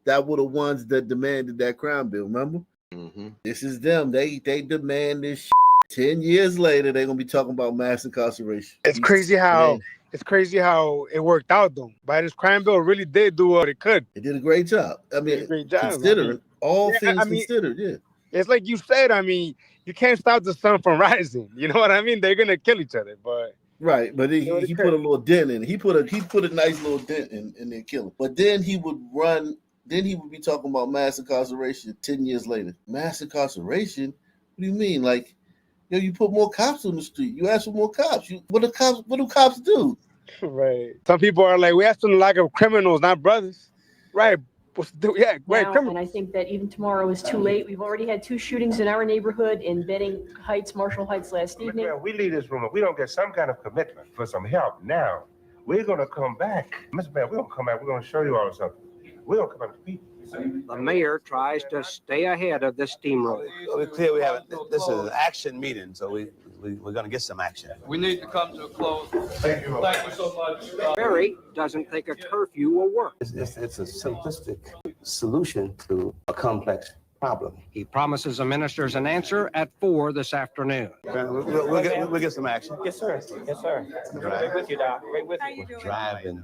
that were the ones that demanded that crime bill. Remember? Mm-hmm. This is them. They demand this shit. 10 years later, they're gonna be talking about mass incarceration. It's crazy how it worked out though. Biden's crime bill really did do what it could. It did a great job. I mean, considering all things considered, yeah. It's like you said. I mean, you can't stop the sun from rising. You know what I mean? They're gonna kill each other, but right. But he put a little dent in it. He put a nice little dent in their killing. But then he would run. Then he would be talking about mass incarceration 10 years later. Mass incarceration? What do you mean? Like, you put more cops on the street. You ask for more cops. What do cops do? Right. Some people are like, we have some lack of criminals, not brothers. Right. Yeah, right. And I think that even tomorrow is too late. We've already had 2 shootings in our neighborhood in Benning Heights, Marshall Heights last evening. Well, we leave this room. If we don't get some kind of commitment for some help now, we're going to come back. Mr. Mayor, we're going to come back. We're going to show you all something. We're going to come back to people. The mayor tries to stay ahead of the steamroller. We're clear this is an action meeting, so we're going to get some action. We need to come to a close. Thank you so much. Berry doesn't think a curfew will work. It's a simplistic solution to a complex problem. He promises the ministers an answer at 4 this afternoon. We'll get some action. Yes, sir. Yes, sir. Right with you, Doc. Right with you. What's driving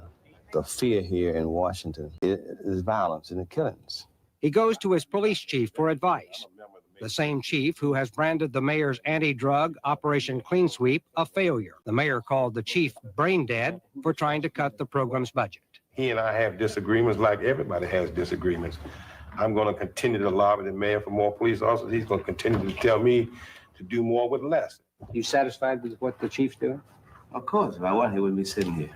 the fear here in Washington is violence and the killings. He goes to his police chief for advice. The same chief who has branded the mayor's anti-drug Operation Clean Sweep a failure. The mayor called the chief brain dead for trying to cut the program's budget. He and I have disagreements like everybody has disagreements. I'm going to continue to lobby the mayor for more police officers. He's going to continue to tell me to do more with less. You satisfied with what the chief's doing? Of course. If I wasn't, he wouldn't be sitting here.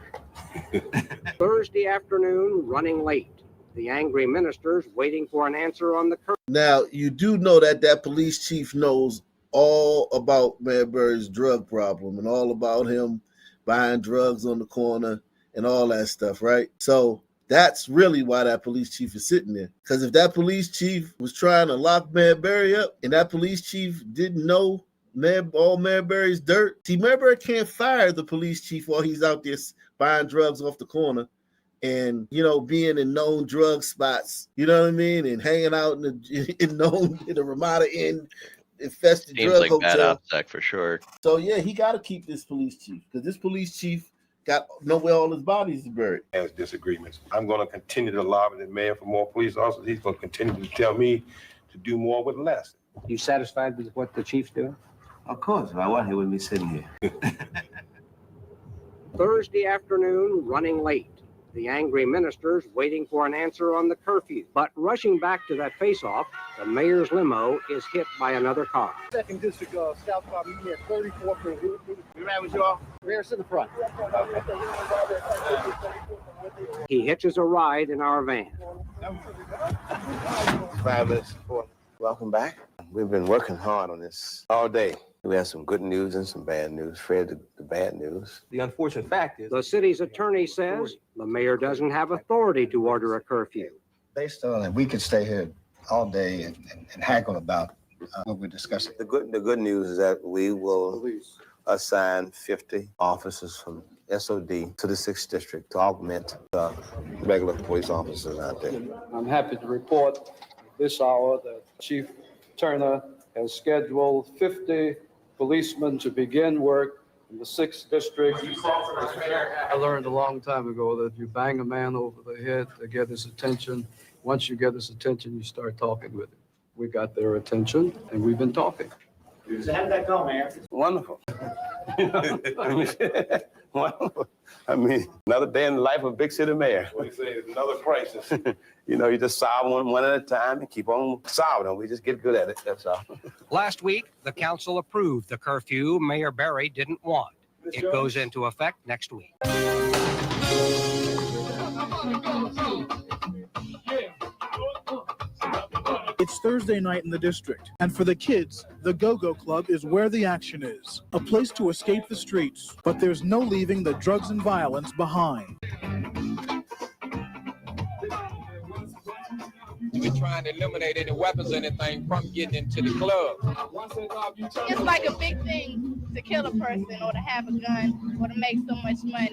Thursday afternoon, running late. The angry ministers waiting for an answer on the curfew. Now, you do know that police chief knows all about Mayor Berry's drug problem and all about him buying drugs on the corner and all that stuff, right? So that's really why that police chief is sitting there. Because if that police chief was trying to lock Mayor Berry up and that police chief didn't know all Mayor Berry's dirt, see, Mayor Berry can't fire the police chief while he's out there buying drugs off the corner and, being in known drug spots, you know what I mean? And hanging out in the Ramada Inn infested drug hotel. Bad OPSEC for sure. So, yeah, he got to keep this police chief because this police chief got know where all his bodies are buried. Has disagreements. I'm going to continue to lobby the mayor for more police officers. He's going to continue to tell me to do more with less. You satisfied with what the chief's doing? Of course. If I wasn't, he wouldn't be sitting here. Thursday afternoon, running late. The angry ministers waiting for an answer on the curfew. But rushing back to that face-off, the mayor's limo is hit by another car. Second District southbound meeting at 34th. We ran with you all? Mayor's in the front. He hitches a ride in our van. 5 minutes before. Welcome back. We've been working hard on this all day. We have some good news and some bad news. Fred, the bad news. The unfortunate fact is, the city's attorney says the mayor doesn't have authority to order a curfew. Based on it, we could stay here all day and haggle about what we're discussing. The good news is that we will assign 50 officers from SOD to the 6th District to augment the regular police officers out there. I'm happy to report this hour that Chief Turner has scheduled 50 policemen to begin work in the 6th District. I learned a long time ago that you bang a man over the head to get his attention. Once you get his attention, you start talking with him. We got their attention, and we've been talking. So how did that go, Mayor? Wonderful. Wonderful. I mean, another day in the life of a big city mayor. What do you say? It's another crisis. You just solve one at a time and keep on solving them. We just get good at it, that's all. Last week, the council approved the curfew Mayor Berry didn't want. It goes into effect next week. It's Thursday night in the district, and for the kids, the Go-Go Club is where the action is. A place to escape the streets, but there's no leaving the drugs and violence behind. We're trying to eliminate any weapons or anything from getting into the club. It's like a big thing to kill a person or to have a gun or to make so much money.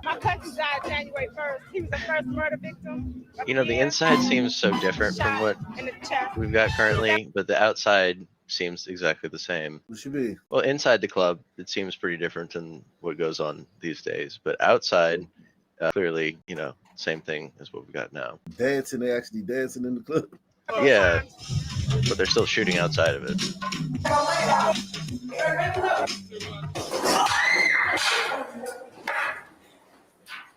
My cousin died January 1st. He was the first murder victim. You know, the inside seems so different from what In the chest. we've got currently, but the outside seems exactly the same. What you mean? Well, inside the club, it seems pretty different than what goes on these days. But outside, clearly, you know, same thing as what we got now. Dancing, they actually dancing in the club. Yeah, but they're still shooting outside of it.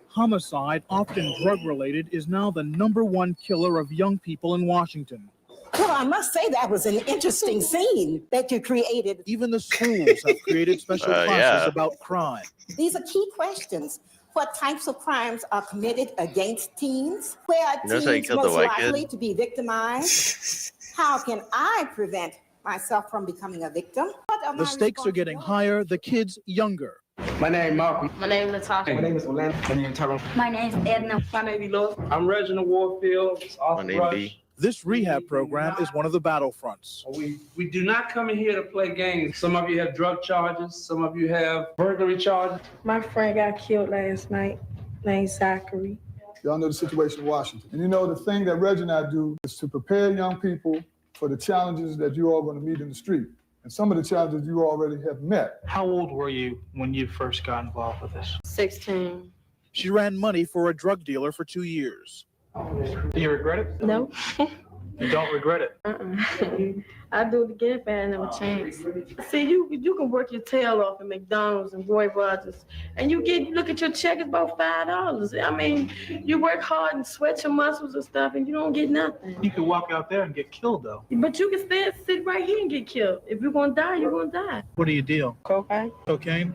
Homicide, often drug-related, is now the #1 killer of young people in Washington. Well, I must say that was an interesting scene that you created. Even the schools have created special classes about crime. These are key questions. What types of crimes are committed against teens? Where are Notice how you teens killed the most white likely kid? to be victimized? How can I prevent myself from becoming a victim? What are The my stakes are getting higher, the kids younger. My name is Malcolm. My name is Natasha. My name is Orlando. My name is Tyrone. My name is Edna. My name is Lewis. I'm Reginald Warfield. My name B. This rehab program is one of the battlefronts. We do not come in here to play games. Some of you have drug charges. Some of you have burglary charges. My friend got killed last night, named Zachary. Y'all know the situation in Washington. And you know, the thing that Reggie and I do is to prepare young people for the challenges that you're all going to meet in the street. And some of the challenges you already have met. How old were you when you first got involved with this? 16. She ran money for a drug dealer for 2 years. Do you regret it? No. You don't regret it? I do it again if I had another chance. See, you can work your tail off at McDonald's and Roy Rogers, and look at your check, it's about $5. I mean, you work hard and sweat your muscles and stuff, and you don't get nothing. You could walk out there and get killed, though. But you can sit right here and get killed. If you're gonna die, you're gonna die. What do you deal? Cocaine. Cocaine?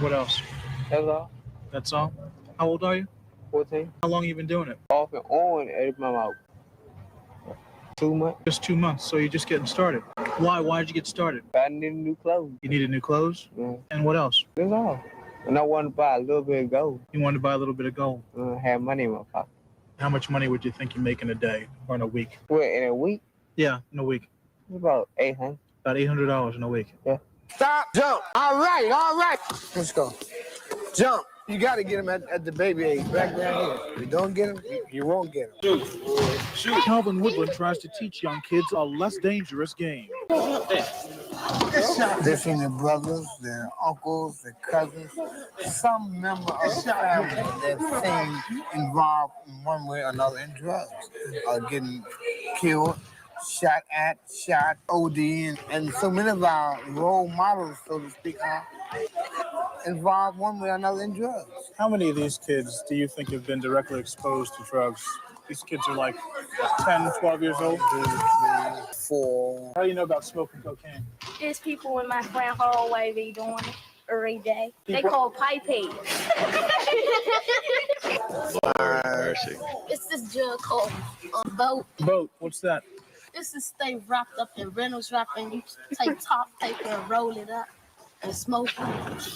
What else? That's all. That's all? How old are you? 14. How long have you been doing it? Off and on every month. 2 months. Just 2 months, so you're just getting started. Why? Why did you get started? I need new clothes. You needed new clothes? Yeah. And what else? That's all. And I wanted to buy a little bit of gold. You wanted to buy a little bit of gold. Have money in my pocket. How much money would you think you make in a day or in a week? Well, in a week? Yeah, in a week. About 800. About $800 in a week. Yeah. Stop, jump. All right. Let's go. Jump. You got to get him at the baby age, back down here. If you don't get him, you won't get him. Shoot. Calvin Woodland tries to teach young kids a less dangerous game. They've seen their brothers, their uncles, their cousins, some member of the family they've seen involved in one way or another in drugs, getting killed, shot, OD, and so many of our role models, so to speak, are involved one way or another in drugs. How many of these kids do you think have been directly exposed to drugs? These kids are like 10, 12 years old? 2, 3, 4. How do you know about smoking cocaine? There's people in my friend hallway, they doing it every day. They call piping. Lord mercy. It's this drug called boat. Boat, what's that? This is stay wrapped up in Reynolds wrap, and you take top paper and roll it up and smoke it.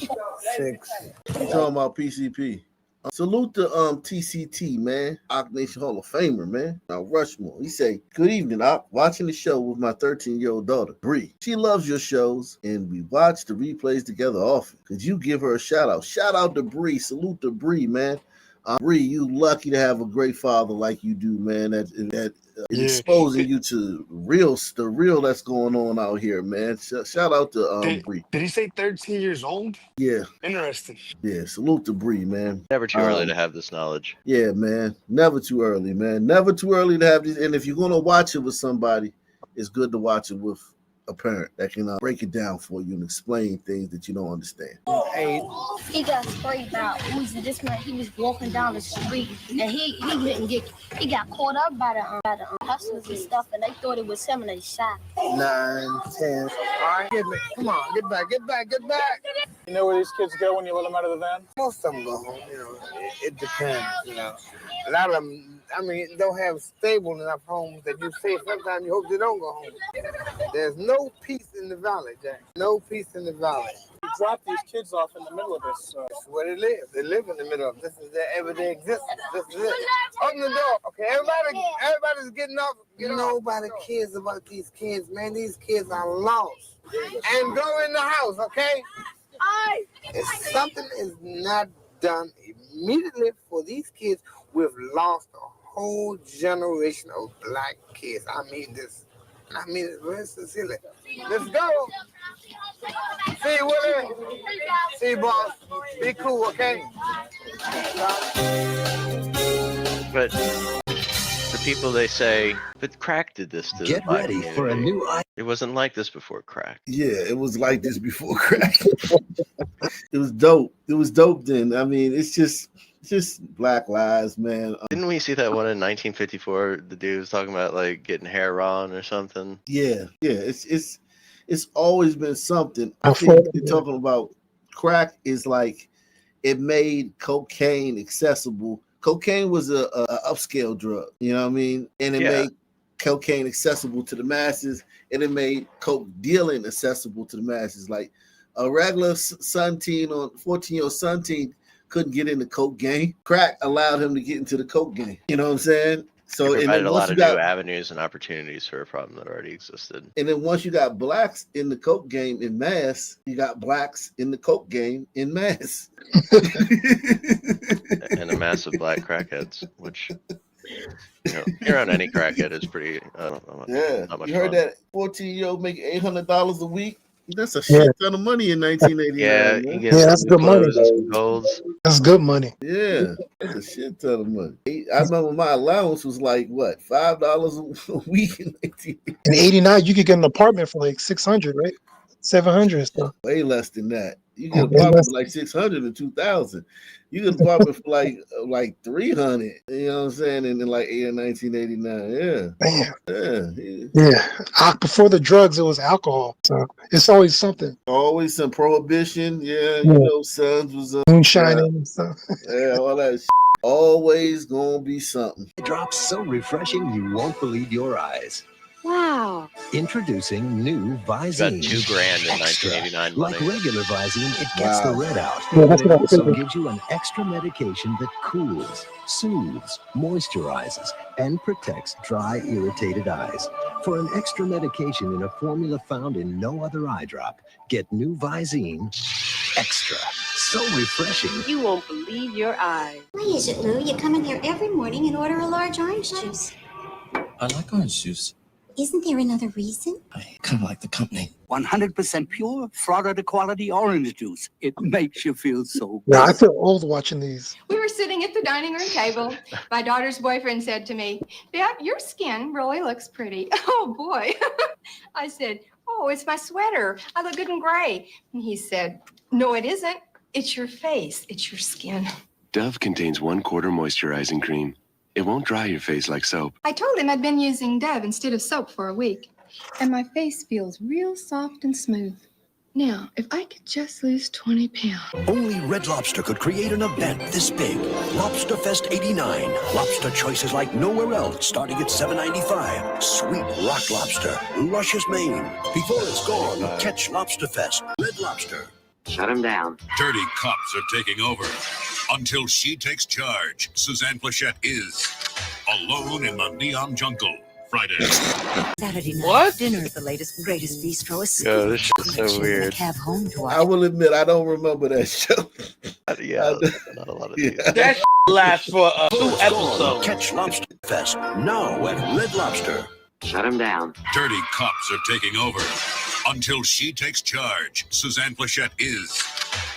6. I'm talking about PCP. Salute to TCT, man. Ock Nation Hall of Famer, man. Now Rushmore. He say, "Good evening, Ock. Watching the show with my 13-year-old daughter, Bree. She loves your shows, and we watch the replays together often. Could you give her a shout out? Shout out to Bree. Salute to Bree, man. Bree, you lucky to have a great father like you do, man. That is exposing you to the real that's going on out here, man. Shout out to Bree. Did he say 13 years old? Yeah. Interesting. Yeah, salute to Bree, man. Never too early to have this knowledge. Yeah, man. Never too early, man. Never too early to have these. And if you're going to watch it with somebody, it's good to watch it with a parent that can break it down for you and explain things that you don't understand. He got sprayed out. This man, he was walking down the street, and he got caught up by the hustlers and stuff, and they thought it was him, and they shot. 9, 10. All right, come on, get back. You know where these kids go when you let them out of the van? Most of them go home, it depends, A lot of them, don't have stable enough homes that you say sometimes you hope they don't go home. There's no peace in the valley, Jack. No peace in the valley. You drop these kids off in the middle of this. That's where they live. They live in the middle of it. This is their everyday existence. This is it. Open the door. Okay, everybody's getting up. Nobody cares about these kids, man. These kids are lost. And go in the house, okay? If something is not done immediately for these kids, we've lost a whole generation of black kids. I mean this. I mean it very sincerely. Let's go. See you, Willie. See you, boss. Be cool, okay? But the people, they say, but crack did this to Get the black ready for a community. new It wasn't like this before crack. Yeah, it was like this before crack. It was dope. It was dope then. I mean, it's just Black lives, man. Didn't we see that one in 1954? The dude was talking about like getting hair on or something. Yeah. It's always been something. I think you're talking about crack is like it made cocaine accessible. Cocaine was a upscale drug, you know what I mean? And it made cocaine accessible to the masses, and it made coke dealing accessible to the masses. Like a regular 14-year-old son teen couldn't get in the coke game. Crack allowed him to get into the coke game. You know what I'm saying? So It and provided then a once lot you of got new avenues and opportunities for a problem that already existed. and then once you got blacks in the coke game in mass, you got blacks in the coke game in mass. And a massive black crackheads, which you're on any crackhead is pretty. Yeah, not much you heard fun. that 14-year-old make $800 a week? That's a shit ton of money in 1989. Yeah, man. you get some new clothes and some golds. That's good money. Yeah, that's a shit ton of money. I remember my allowance was like what, $5 a week in 1989. In '89, you could get an apartment for like 600, right? 700 stuff. Way less than that. You get an apartment for like 600 in 2000. You get an apartment for like 300. You know what I'm saying? In like 1989. Yeah. Damn. Yeah. Before the drugs, it was alcohol. So it's always something. Always some prohibition. Yeah. You know, Sons was moonshining and stuff. Yeah, all that shit. Always gonna be something. Drops so refreshing you won't believe your eyes. Wow. Introducing new Got Visine. $2,000 in Extra. 1989 Like money. regular Visine, it gets the red out. Yeah, that's but what it I also figured. gives you an extra medication that cools, soothes, moisturizes, and protects dry, irritated eyes. For an extra medication in a formula found in no other eye drop, get new Visine Extra. So refreshing. You won't believe your eyes. Why is it, Lou? You come in here every morning and order a large orange juice. I like orange juice. Isn't there another reason? I kind of like the company. 100% pure Florida quality orange juice. It makes you feel so Yeah, I good. feel old watching these. We were sitting at the dining room table. My daughter's boyfriend said to me, "Dad, your skin really looks pretty." Oh, boy. I said, "Oh, it's my sweater. I look good in gray." And he said, "No, it isn't. It's your face. It's your skin." Dove contains 1/4 moisturizing cream. It won't dry your face like soap. I told him I'd been using Dove instead of soap for a week, and my face feels real soft and smooth. Now, if I could just lose 20 pounds. Only Red Lobster could create an event this big. Lobster Fest 89. Lobster choices like nowhere else, starting at $7.95. Sweet rock lobster, luscious Maine. Before it's gone, catch Lobster Fest. Red Lobster. Shut him down. Dirty cops are taking over. Until she takes charge, Suzanne Plachette is alone in the neon jungle. Friday. Saturday night. What? Dinner at the latest, greatest bistro. A Yo, this shit's so weird. Cab home to I will admit I don't remember that show. Yeah, not a lot of these. That lasts for 2 episodes. Catch Lobster Fest now at Red Lobster. Shut him down. Dirty cops are taking over. Until she takes charge, Suzanne Plachette is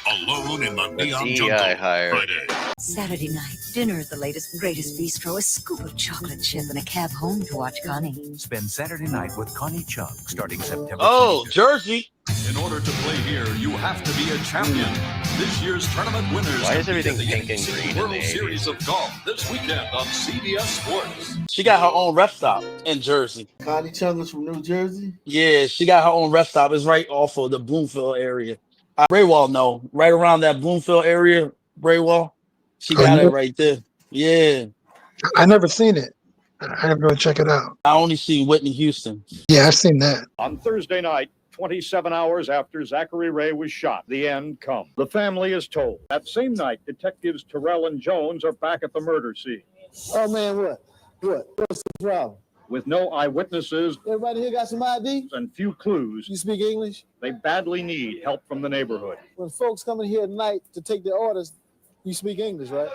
alone in the neon DEI jungle. hire. Friday. Saturday night. Dinner at the latest, greatest bistro. A scoop of chocolate chip and a cab home to watch Connie. Spend Saturday night with Connie Chung starting September. Oh, Jersey. In order to play here, you have to be a champion. This year's tournament winners Why is compete everything in the pink and NBC green in World the 80s? Series of Golf this weekend on CBS Sports. She got her own rest stop in Jersey. Connie Chung is from New Jersey? Yeah, she got her own rest stop. It's right off of the Bloomfield area. Braywall, no. Right around that Bloomfield area, Braywall. She got it right there. Yeah. I never seen it. I have to go check it out. I only see Whitney Houston. Yeah, I've seen that. On Thursday night, 27 hours after Zachary Ray was shot, the end comes. The family is told. That same night, detectives Terrell and Jones are back at the murder scene. Oh, man, what? What's the problem? With no eyewitnesses Everybody here got some ID? and few clues, You speak English? they badly need help from the neighborhood. When folks come in here at night to take their orders, You speak English, right?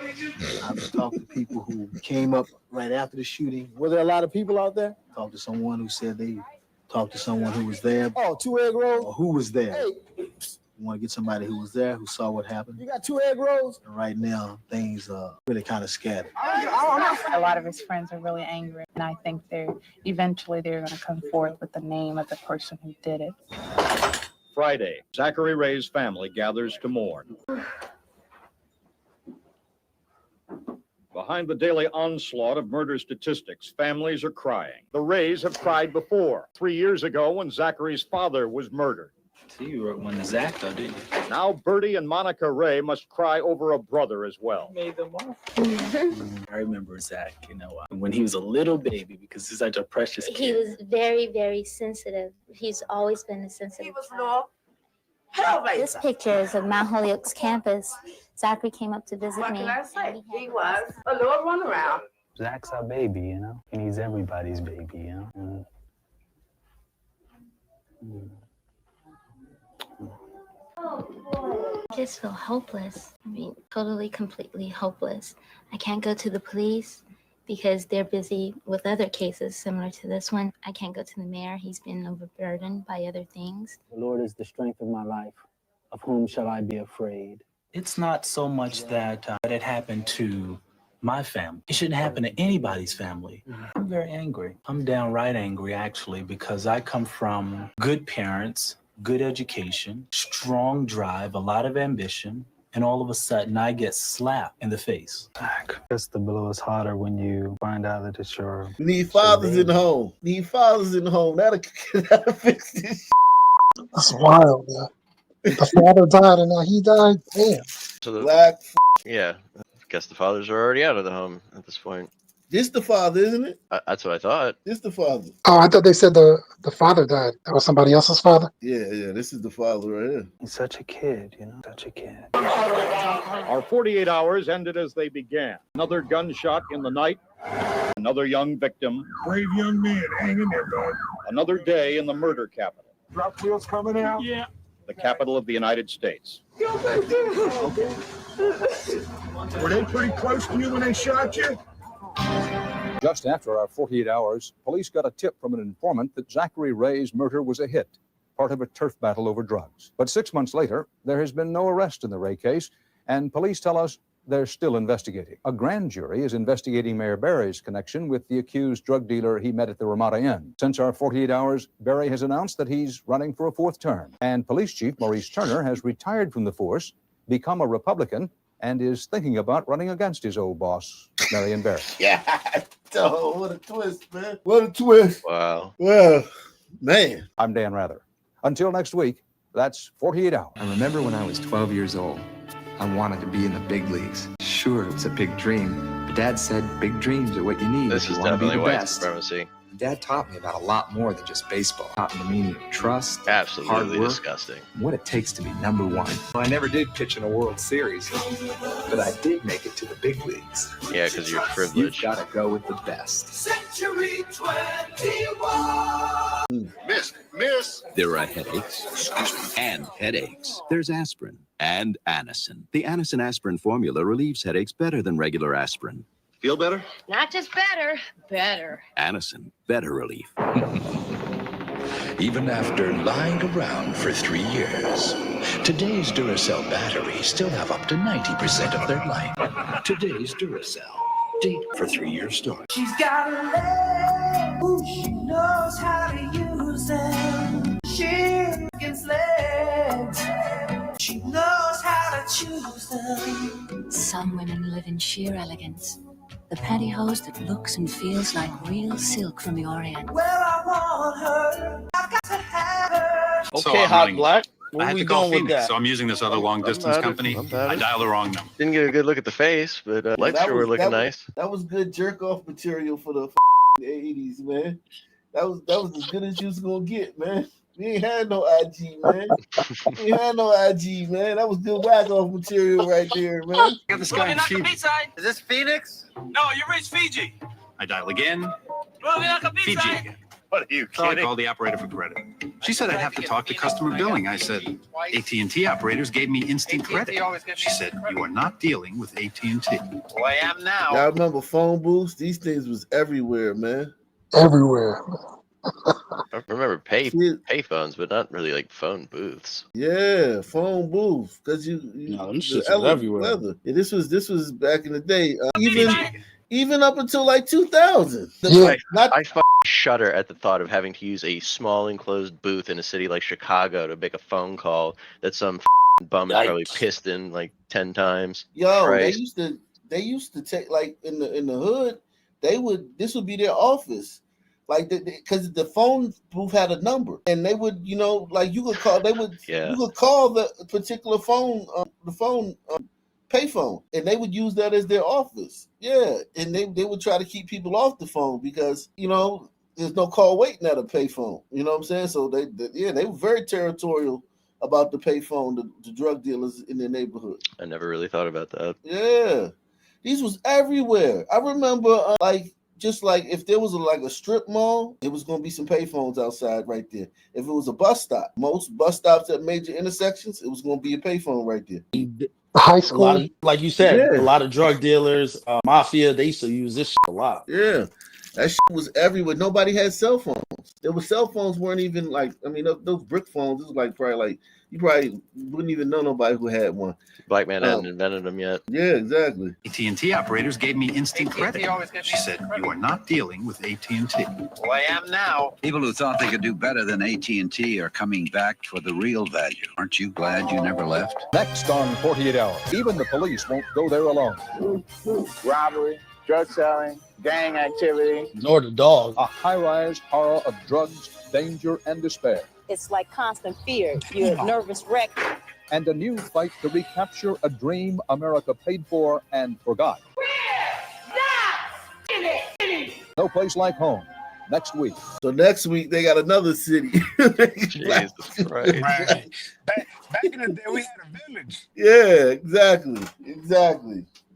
I've talked to people who came up right after the shooting. Were there a lot of people out there? Talked to someone who said they talked to someone who was there. Oh, 2 egg rolls? Or who was there? Hey. You want to get somebody who was there, who saw what happened. You got 2 egg rolls? And right now, things are really kind of scattered. A lot of his friends are really angry, and I think eventually they're going to come forth with the name of the person who did it. Friday, Zachary Ray's family gathers to mourn. Behind the daily onslaught of murder statistics, families are crying. The Rays have cried before, 3 years ago when Zachary's father was murdered. See, you wrote one to Zach, though, didn't you? Now Bertie and Monica Ray must cry over a brother as well. Made them off. I remember Zach, when he was a little baby, because he's such a precious kid. He was very, very sensitive. He's always been a sensitive child. This picture is of Mount Holyoke's campus. Zachary came up to visit me. What can I say? He was a little runaround. Zach's our baby, and he's everybody's baby, I just feel hopeless. I mean, totally, completely hopeless. I can't go to the police because they're busy with other cases similar to this one. I can't go to the mayor. He's been overburdened by other things. The Lord is the strength of my life. Of whom shall I be afraid? It's not so much that it happened to my family. It shouldn't happen to anybody's family. I'm very angry. I'm downright angry, actually, because I come from good parents, good education, strong drive, a lot of ambition, and all of a sudden I get slapped in the face. Guess the blow is harder when you find out that it's your... Need fathers in the home. Need fathers in the home. That'll fix this. That's wild, man. The father died and now he died. Damn. So the Black. Yeah, I guess the fathers are already out of the home at this point. This the father, isn't it? That's what I thought. This the father. Oh, I thought they said the father died. That was somebody else's father? Yeah, this is the father right here. He's such a kid, such a kid. Our 48 hours ended as they began. Another gunshot in the night. Another young victim. Brave young man, hang in there, bud. Another day in the murder capital. Drop wheels coming out? Yeah. The capital of the United States. Okay. Were they pretty close to you when they shot you? Just after our 48 hours, police got a tip from an informant that Zachary Ray's murder was a hit, part of a turf battle over drugs. But 6 months later, there has been no arrest in the Ray case, and police tell us they're still investigating. A grand jury is investigating Mayor Barry's connection with the accused drug dealer he met at the Ramada Inn. Since our 48 hours, Barry has announced that he's running for a 4th term, and Police Chief Maurice Turner has retired from the force, become a Republican, and is thinking about running against his old boss, Marion Barry. Yeah, oh, what a twist, man. What a twist. Wow. Well, man. I'm Dan Rather. Until next week, that's 48 hours. I remember when I was 12 years old, I wanted to be in the big leagues. Sure, it was a big dream, but Dad said big dreams are what you need This if you is want to be definitely the white best. supremacy. Dad taught me about a lot more than just baseball. Taught me the meaning of trust, Absolutely hard work, disgusting. what it takes to be number one. I never did pitch in a World Series, but I did make it to the big leagues. Yeah, because you're You've privileged. got to go with the best. Century 21. Miss. There are headaches and headaches. There's aspirin and Anacin. The Anacin aspirin formula relieves headaches better than regular aspirin. Feel better? Not just better. Anacin, better relief. Even after lying around for 3 years, today's Duracell batteries still have up to 90% of their life. Today's Duracell. Date for 3-year storage. She's got a leg. Ooh, she knows how to use them. Chickens' legs. She knows how to choose them. Some women live in sheer elegance. The pantyhose that looks and feels like real silk from the Orient. Well, I want her. I've got to have her. Okay, So I'm Hot running- Black. I What had we to call doing with Phoenix, that? so I'm using this other long distance company. I dialed the wrong number. Didn't get a good look at the face, but lights That sure were was- looking that was- nice. That was good jerk off material for the 80s, man. That was as good as you was gonna get, man. We ain't had no IG, man. We ain't had no IG, man. That was good whack off material right there, man. Got this guy in Fiji. Is this Phoenix? No, you reached Fiji. I dial again. Fiji again. What are you So I kidding? called the operator for credit. She said I'd have to talk to customer billing. I said, AT&T operators gave me instant credit. She said, you are not dealing with AT&T. Well, I am now. Y'all remember phone booths? These things was everywhere, man. Everywhere. I remember pay phones, but not really like phone booths. Yeah, phone booth. Cause you No, them the shits was everywhere. weather. Yeah, this was back in the day. Even up until like 2000. Yeah. I fucking shudder at the thought of having to use a small enclosed booth in a city like Chicago to make a phone call that some bum has probably pissed in like 10 times. Yo, Christ. they used to take like in the hood, this would be their office. Like because the phone booth had a number, and they would, like you could call. You could call the particular phone, the phone payphone, and they would use that as their office. Yeah, and they would try to keep people off the phone because there's no call waiting at a payphone. You know what I'm saying? So they were very territorial about the payphone, the drug dealers in their neighborhood. I never really thought about that. Yeah, these was everywhere. I remember just like if there was a strip mall, it was going to be some payphones outside right there. If it was a bus stop, most bus stops at major intersections, it was going to be a payphone right there. High school, like you said, a lot of drug dealers, mafia, they used to use this shit a lot. Yeah, that shit was everywhere. Nobody had cell phones. There were cell phones weren't even those brick phones. It was probably you probably wouldn't even know nobody who had one. Black man hadn't invented them yet. Yeah, exactly. AT&T operators gave me instant credit. She said, you are not dealing with AT&T. Well, I am now. People who thought they could do better than AT&T are coming back for the real value. Aren't you glad you never left? Next on 48 Hours, even the police won't go there alone. Robbery, drug selling, gang activity. Nor the dog. A high-rise horror of drugs, danger, and despair. It's like constant fear. You're a nervous wreck. And a new fight to recapture a dream America paid for and forgot. No place like home. Next week. So next week they got another city. Jesus Christ. Back in the day, we had a village. Yeah, exactly.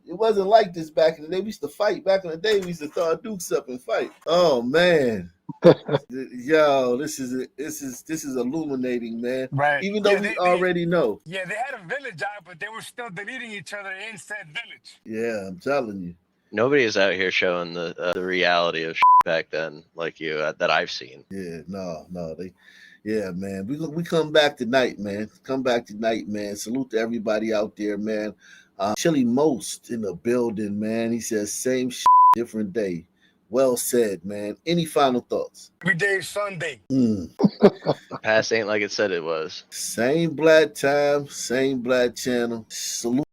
It wasn't like this back in the day. We used to fight. Back in the day, we used to throw our dukes up and fight. Oh man. Yo, this is illuminating, man. Right. Even though we already know. Yeah, they had a village out, but they were still deleting each other in said village. Yeah, I'm telling you. Nobody is out here showing the reality of back then like you that I've seen. Yeah, no, yeah, man. We come back tonight, man. Come back tonight, man. Salute to everybody out there, man. Chili Most in the building, man. He says same different day. Well said, man. Any final thoughts? Every day is Sunday. Past ain't like it said it was. Same black time, same black channel. Salute